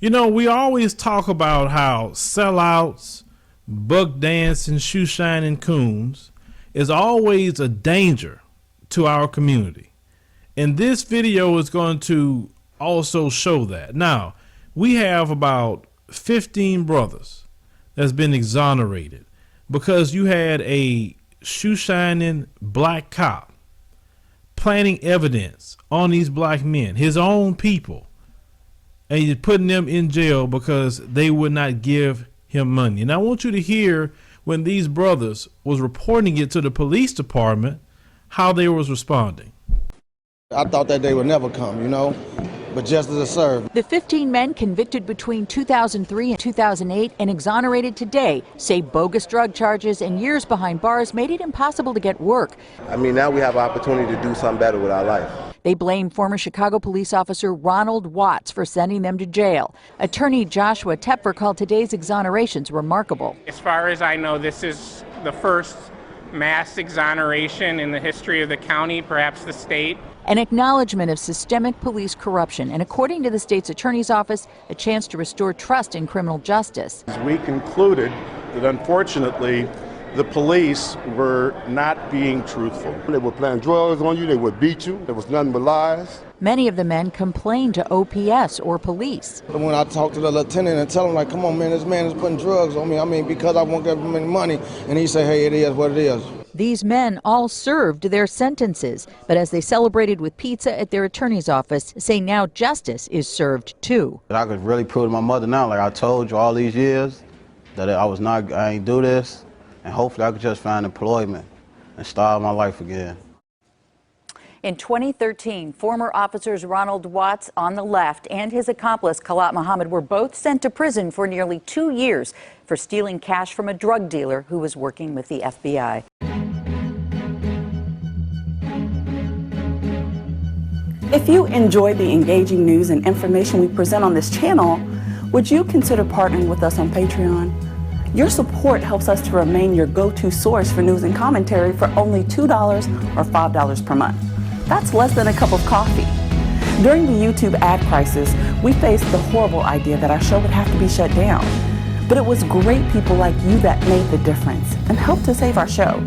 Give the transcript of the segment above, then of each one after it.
You know, we always talk about how sellouts, buck dancing, shoe shining coons is always a danger to our community. And this video is going to also show that. Now, we have about 15 brothers that's been exonerated because you had a shoe shining black cop planting evidence on these black men, his own people, and he's putting them in jail because they would not give him money. And I want you to hear when these brothers was reporting it to the police department, how they was responding. I thought that day would never come, you know, but justice is served. The 15 men convicted between 2003 and 2008 and exonerated today say bogus drug charges and years behind bars made it impossible to get work. I mean, now we have an opportunity to do something better with our life. They blame former Chicago police officer Ronald Watts for sending them to jail. Attorney Joshua Tepfer called today's exonerations remarkable. As far as I know, this is the first mass exoneration in the history of the county, perhaps the state. An acknowledgement of systemic police corruption and, according to the state's attorney's office, a chance to restore trust in criminal justice. We concluded that unfortunately the police were not being truthful. They were planting drugs on you, they would beat you, there was nothing but lies. Many of the men complained to OPS or police. When I talked to the lieutenant and tell him, like, come on, man, this man is putting drugs on me. I mean, because I won't give him any money. And he said, hey, it is what it is. These men all served their sentences, but as they celebrated with pizza at their attorney's office, say now justice is served too. I could really prove to my mother now, like I told you all these years, that I ain't do this, and hopefully I could just find employment and start my life again. In 2013, former officers Ronald Watts on the left and his accomplice Khalat Muhammad were both sent to prison for nearly 2 years for stealing cash from a drug dealer who was working with the FBI. If you enjoy the engaging news and information we present on this channel, would you consider partnering with us on Patreon? Your support helps us to remain your go-to source for news and commentary for only $2 or $5 per month. That's less than a cup of coffee. During the YouTube ad crisis, we faced the horrible idea that our show would have to be shut down. But it was great people like you that made the difference and helped to save our show.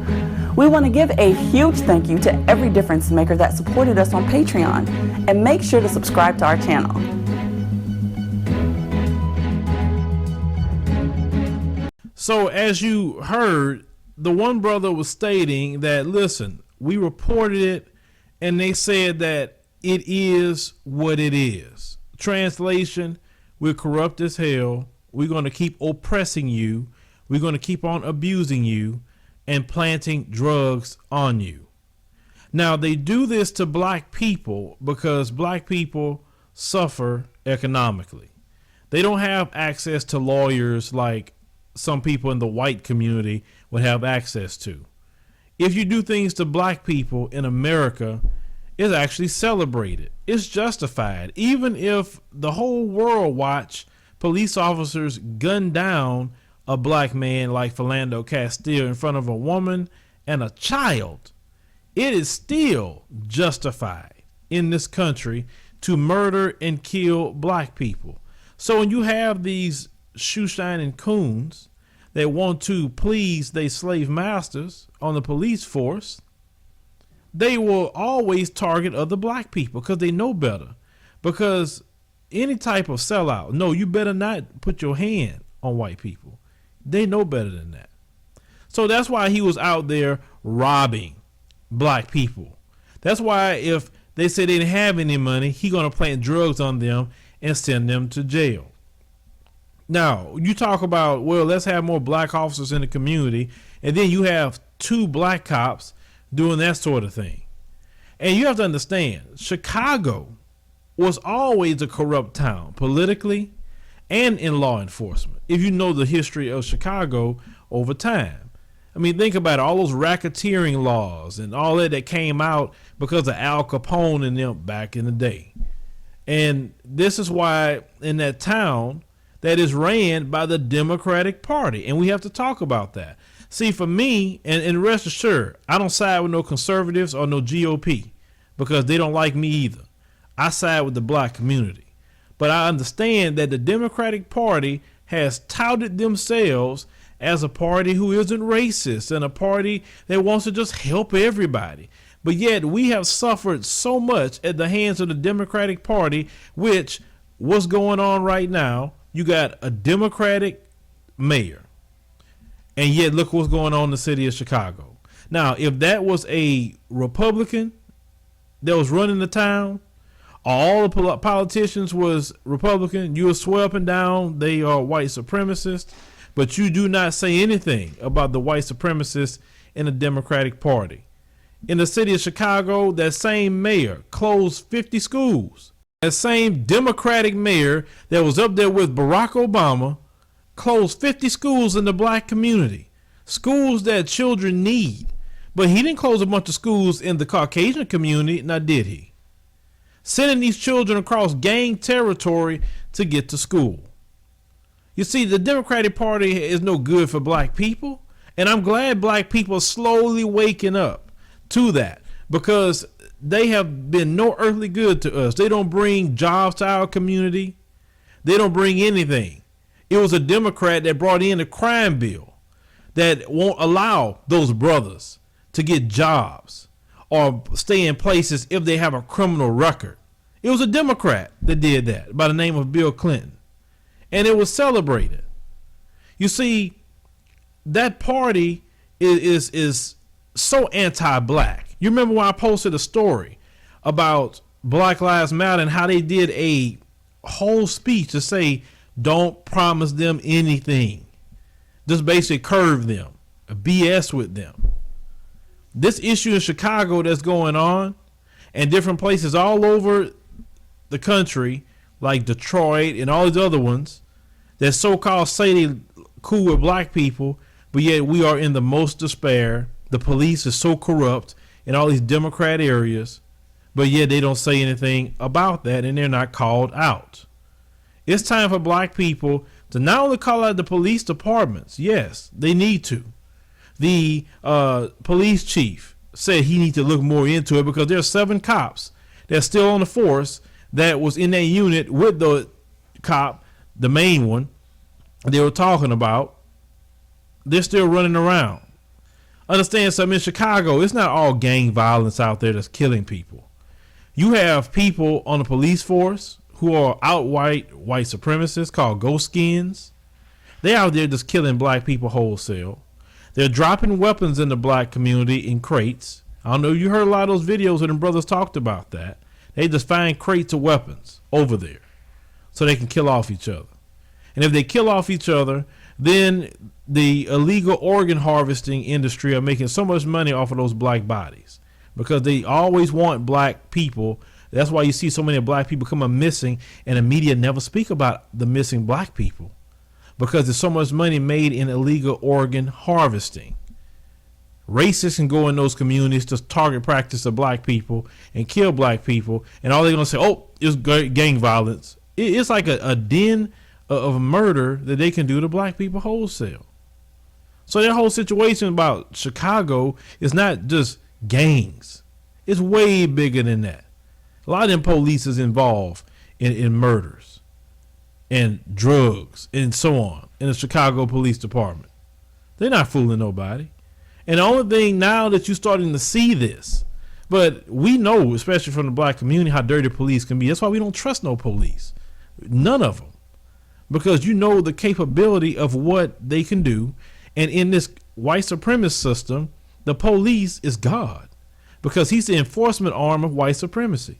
We want to give a huge thank you to every difference maker that supported us on Patreon, and make sure to subscribe to our channel. So as you heard, the one brother was stating that, listen, we reported it and they said that it is what it is. Translation, we're corrupt as hell. We're going to keep oppressing you. We're going to keep on abusing you and planting drugs on you. Now, they do this to black people because black people suffer economically. They don't have access to lawyers like some people in the white community would have access to. If you do things to black people in America, it's actually celebrated. It's justified. Even if the whole world watch police officers gun down a black man like Philando Castile in front of a woman and a child, it is still justified in this country to murder and kill black people. So when you have these shoe shining coons that want to please their slave masters on the police force, they will always target other black people because they know better. Because any type of sellout, no, you better not put your hand on white people. They know better than that. So that's why he was out there robbing black people. That's why if they say they didn't have any money, he gonna plant drugs on them and send them to jail. Now, you talk about, well, let's have more black officers in the community, and then you have 2 black cops doing that sort of thing. And you have to understand, Chicago was always a corrupt town, politically and in law enforcement, if you know the history of Chicago over time. I mean, think about it, all those racketeering laws and all that came out because of Al Capone and them back in the day. And this is why in that town that is ran by the Democratic Party, and we have to talk about that. See, for me, and rest assured, I don't side with no conservatives or no GOP because they don't like me either. I side with the black community. But I understand that the Democratic Party has touted themselves as a party who isn't racist and a party that wants to just help everybody. But yet we have suffered so much at the hands of the Democratic Party, which what's going on right now, you got a Democratic mayor. And yet look what's going on in the city of Chicago. Now, if that was a Republican that was running the town, all the politicians was Republican, you would swear up and down they are white supremacists, but you do not say anything about the white supremacists in the Democratic Party. In the city of Chicago, that same mayor closed 50 schools. That same Democratic mayor that was up there with Barack Obama closed 50 schools in the black community, schools that children need. But he didn't close a bunch of schools in the Caucasian community, now did he? Sending these children across gang territory to get to school. You see, the Democratic Party is no good for black people, and I'm glad black people are slowly waking up to that, because they have been no earthly good to us. They don't bring jobs to our community. They don't bring anything. It was a Democrat that brought in a crime bill that won't allow those brothers to get jobs or stay in places if they have a criminal record. It was a Democrat that did that by the name of Bill Clinton. And it was celebrated. You see, that party is so anti-black. You remember when I posted a story about Black Lives Matter and how they did a whole speech to say, don't promise them anything. Just basically curve them, BS with them. This issue in Chicago that's going on and different places all over the country, like Detroit and all these other ones, that so-called say they cool with black people, but yet we are in the most despair. The police is so corrupt in all these Democrat areas, but yet they don't say anything about that and they're not called out. It's time for black people to not only call out the police departments, yes, they need to. The police chief said he needs to look more into it because there are 7 cops that's still on the force that was in that unit with the cop, the main one they were talking about. They're still running around. Understand something, in Chicago, it's not all gang violence out there that's killing people. You have people on the police force who are outright white supremacists called ghost skins. They're out there just killing black people wholesale. They're dropping weapons in the black community in crates. I don't know if you heard a lot of those videos where them brothers talked about that. They just find crates of weapons over there so they can kill off each other. And if they kill off each other, then the illegal organ harvesting industry are making so much money off of those black bodies because they always want black people. That's why you see so many black people come missing and the media never speak about the missing black people, because there's so much money made in illegal organ harvesting. Racists can go in those communities to target practice of black people and kill black people, and all they're going to say, oh, it's gang violence. It's like a den of murder that they can do to black people wholesale. So that whole situation about Chicago is not just gangs. It's way bigger than that. A lot of them police is involved in murders and drugs and so on in the Chicago Police Department. They're not fooling nobody. And the only thing now that you're starting to see this, but we know, especially from the black community, how dirty police can be. That's why we don't trust no police. None of them. Because you know the capability of what they can do. And in this white supremacist system, the police is God, because he's the enforcement arm of white supremacy.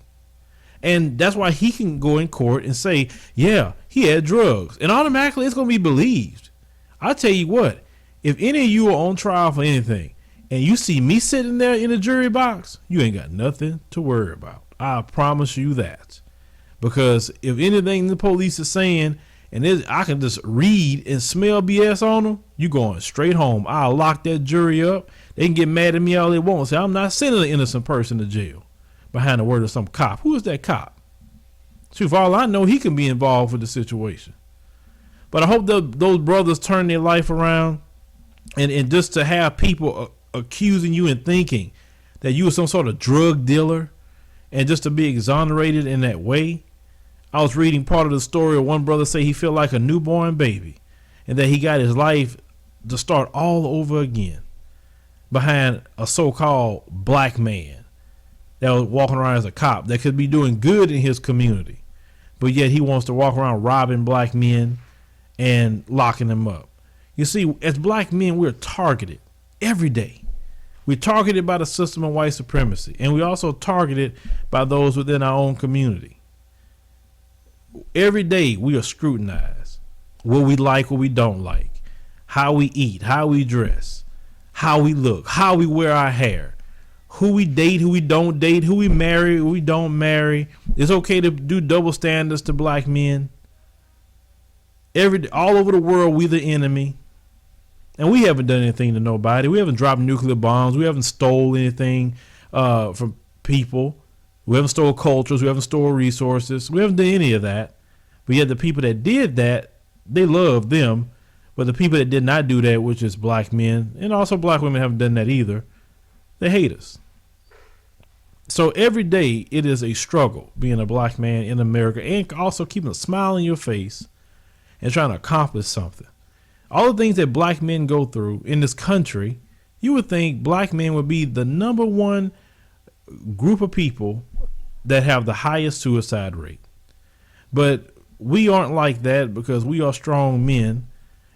And that's why he can go in court and say, yeah, he had drugs, and automatically it's going to be believed. I tell you what, if any of you are on trial for anything and you see me sitting there in a jury box, you ain't got nothing to worry about. I promise you that. Because if anything the police is saying, and I can just read and smell BS on them, you going straight home. I'll lock that jury up. They can get mad at me all they want and say, I'm not sending an innocent person to jail behind the word of some cop. Who is that cop? Shoot, for all I know, he can be involved with the situation. But I hope those brothers turn their life around, and just to have people accusing you and thinking that you were some sort of drug dealer and just to be exonerated in that way. I was reading part of the story of one brother say he felt like a newborn baby and that he got his life to start all over again behind a so-called black man that was walking around as a cop that could be doing good in his community, but yet he wants to walk around robbing black men and locking them up. You see, as black men, we're targeted every day. We're targeted by the system of white supremacy, and we're also targeted by those within our own community. Every day we are scrutinized. What we like, what we don't like, how we eat, how we dress, how we look, how we wear our hair, who we date, who we don't date, who we marry, who we don't marry. It's okay to do double standards to black men. All over the world, we the enemy. And we haven't done anything to nobody. We haven't dropped nuclear bombs. We haven't stole anything from people. We haven't stole cultures. We haven't stole resources. We haven't done any of that. But yet the people that did that, they love them. But the people that did not do that, which is black men, and also black women haven't done that either, they hate us. So every day it is a struggle being a black man in America, and also keeping a smile on your face and trying to accomplish something. All the things that black men go through in this country, you would think black men would be the number one group of people that have the highest suicide rate. But we aren't like that because we are strong men.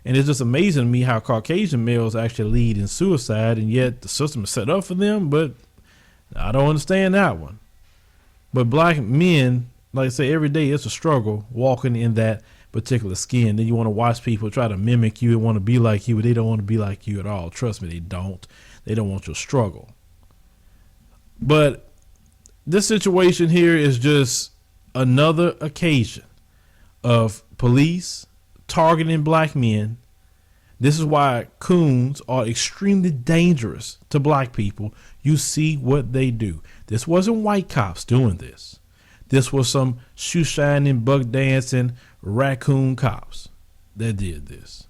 And it's just amazing to me how Caucasian males actually lead in suicide, and yet the system is set up for them. But I don't understand that one. But black men, like I say, every day it's a struggle walking in that particular skin. Then you want to watch people try to mimic you and want to be like you, but they don't want to be like you at all. Trust me, they don't. They don't want your struggle. But this situation here is just another occasion of police targeting black men. This is why coons are extremely dangerous to black people. You see what they do. This wasn't white cops doing this. This was some shoe shining, buck dancing, raccoon cops that did this.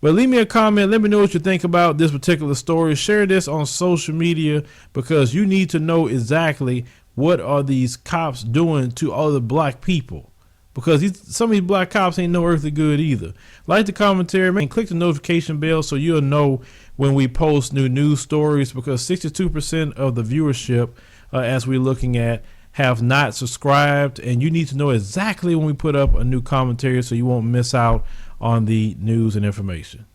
But leave me a comment. Let me know what you think about this particular story. Share this on social media because you need to know exactly what are these cops doing to other black people. Because some of these black cops ain't no earthly good either. Like the commentary, man, click the notification bell so you'll know when we post new news stories, because 62% of the viewership, as we're looking at, have not subscribed, and you need to know exactly when we put up a new commentary so you won't miss out on the news and information.